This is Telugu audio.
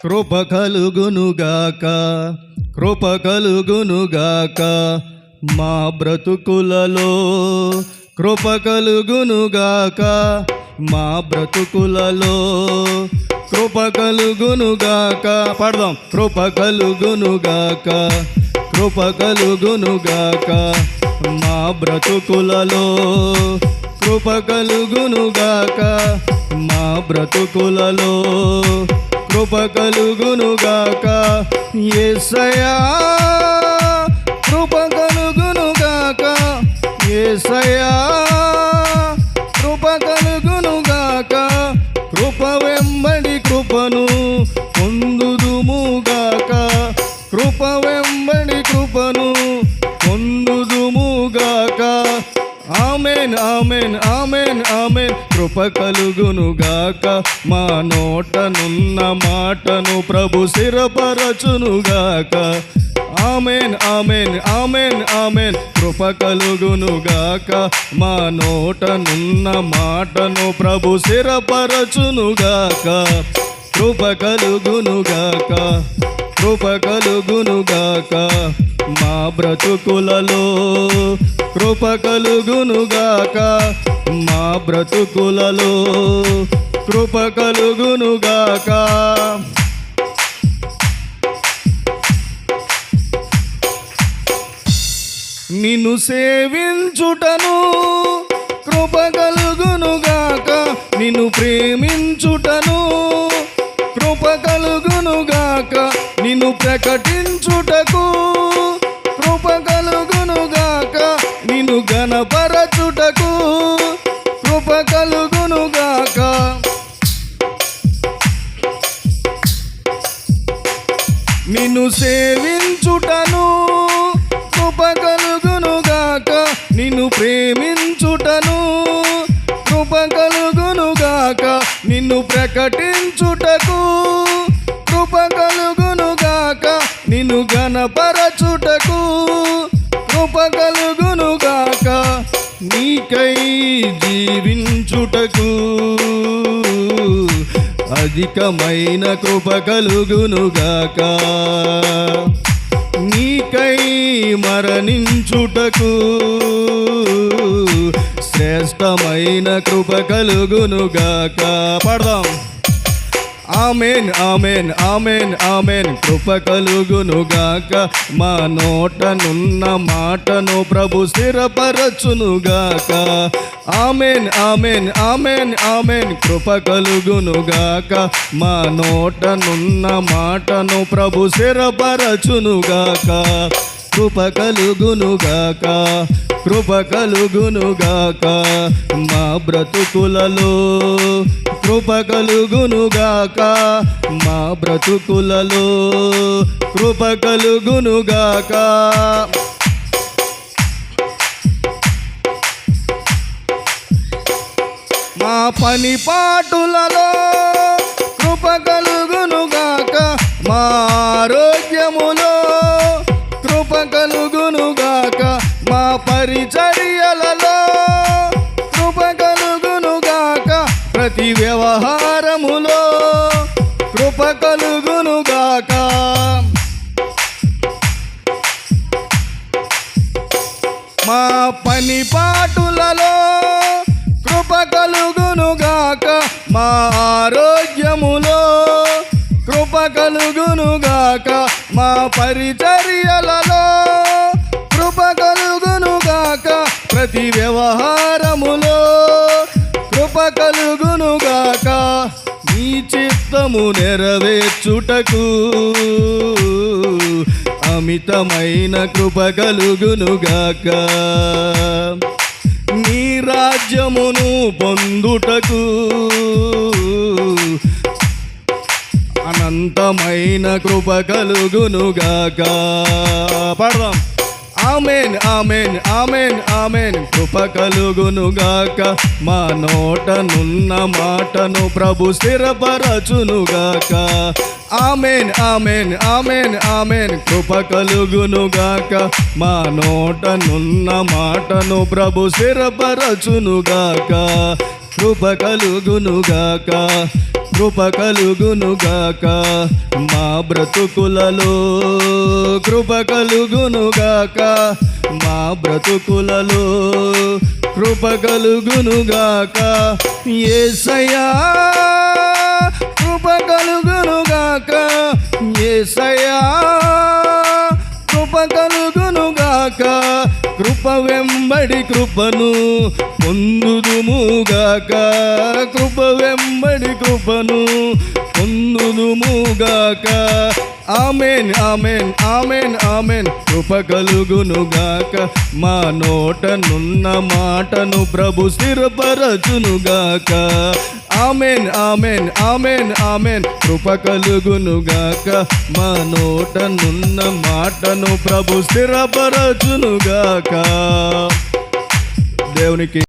కృప కలుగునుగాక, కృప కలుగునుగాక మా బ్రతుకులలో, కృప కలుగునుగాక మా బ్రతుకులలో, కృప కలుగునుగాక. పాడదాం. కృప కలుగునుగాక, కృప కలుగునుగాక మా బ్రతుకులలో, కృప కలుగునుగాక మా బ్రతుకులలో, కృప కలుగునుగాక. యేసయ్యా కృప కలుగునుగాక, యేసయ్యా కృప కలుగునుగాక. కృప వెంబడి కృపను పొందుదుముగాక, కృప వెంబడి కృపను పొందుదుముగాక. ఆమేన్ ఆమేన్ ఆమేన్ ఆమేన్. కృప కలుగునుగాక, మా నోటనున్న మాటను ప్రభు స్థిరపరచునుగాక. ఆమేన్ ఆమేన్ ఆమేన్ ఆమేన్. కృప కలుగునుగాక, మా నోటనున్న మాటను ప్రభు స్థిరపరచునుగాక. కృప కలుగునుగాక, కృప కలుగునుగాక మా బ్రతుకులలో, కృప కలుగునుగాక మా బ్రతుకులలో, కృప కలుగునుగాక. నిన్ను సేవించుటను కృప కలుగునుగాక, నిన్ను ప్రేమించుటను కృప కలుగునుగాక, నిన్ను ప్రకటించుటకు కృప కలుగునుగాక, నిన్ను ఘనపరచుటకు కృప కలుగునుగాక. నిన్ను సేవించుటను కృప కలుగునుగాక, నిన్ను ప్రేమించుటను కృప కలుగునుగాక, నిన్ను ప్రకటించుటకు కృప కలుగునుగాక, నిన్ను ఘనపరచుటకు కృప కలుగునుగాక. నీకై జీవించుటకు అధికమైన కృప కలుగునుగాక, నీకై మరణించుటకు శ్రేష్టమైన కృప కలుగునుగాక. పాడదాం. ఆమేన్ ఆమేన్ ఆమేన్ ఆమేన్. కృప కలుగునుగాక, మా నోటనున్న మాటను ప్రభు స్థిరపరచునుగాక. ఆమేన్ ఆమేన్ ఆమేన్ ఆమేన్. కృప కలుగునుగాక, మా నోటనున్న మాటను ప్రభు స్థిరపరచునుగాక. కృప కలుగునుగాక, కృప కలుగునుగాక మా బ్రతుకులలో, కృప కలుగునుగాక మా బ్రతుకులలో, కృప కలుగునుగాక. మా పని పాటులలో కృప కలుగునుగాక, మా ఆరోగ్యములో కృప కలుగునుగాక, మా పరిచర్యలలో కృప కలుగునుగాక, ప్రతి వ్యవహారములో కృప కలుగునుగాక. మా పని పాటులలో కృప కలుగునుగాక, మా ఆరోగ్యములో కృప కలుగునుగాక, మా పరిచర్యలలో కృప కలుగునుగాక, ప్రతి వ్యవహారములో కృప కలుగునుగాక. నీ చిత్తము నెరవేర్చుటకు అమితమైన కృప కలుగునుగాక, నీ రాజ్యమును పొందుటకు అనంతమైన కృప కలుగునుగాక. పాడదాం. ఆమేన్ ఆమేన్ ఆమేన్ ఆమేన్. కృప కలుగునుగాక, మా నోటనున్న మాటను ప్రభు స్థిరపరచునుగాక. ఆమేన్ ఆమేన్ ఆమేన్ ఆమేన్. కృప కలుగునుగాక, మా నోటనున్న మాటను ప్రభు స్థిరపరచునుగాక. కృప కలుగునుగాక, కృప కలుగునుగాక. మా బ్రతుకులలో కృప కలుగునుగాక, మా బ్రతుకులలో కృప కలుగునుగాక. యేసయ్యా కృప కలుగునుగాక, యేసయ్యా కృప కలుగునుగాక. కృప వెంబడి కృపను పొందుదుముగాక, కృప వెంబడి కృపను పొందుదుముగాక. ఆమేన్ ఆమేన్ ఆమేన్ ఆమేన్. కృప కలుగునుగాక, మా నోటనున్న మాటను ప్రభు స్థిరపరచునుగాక. ఆమేన్ ఆమేన్ ఆమేన్ ఆమేన్. కృప కలుగునుగాక, మా నోటనున్న మాటను ప్రభు స్థిరపరచునుగాక. దేవునికి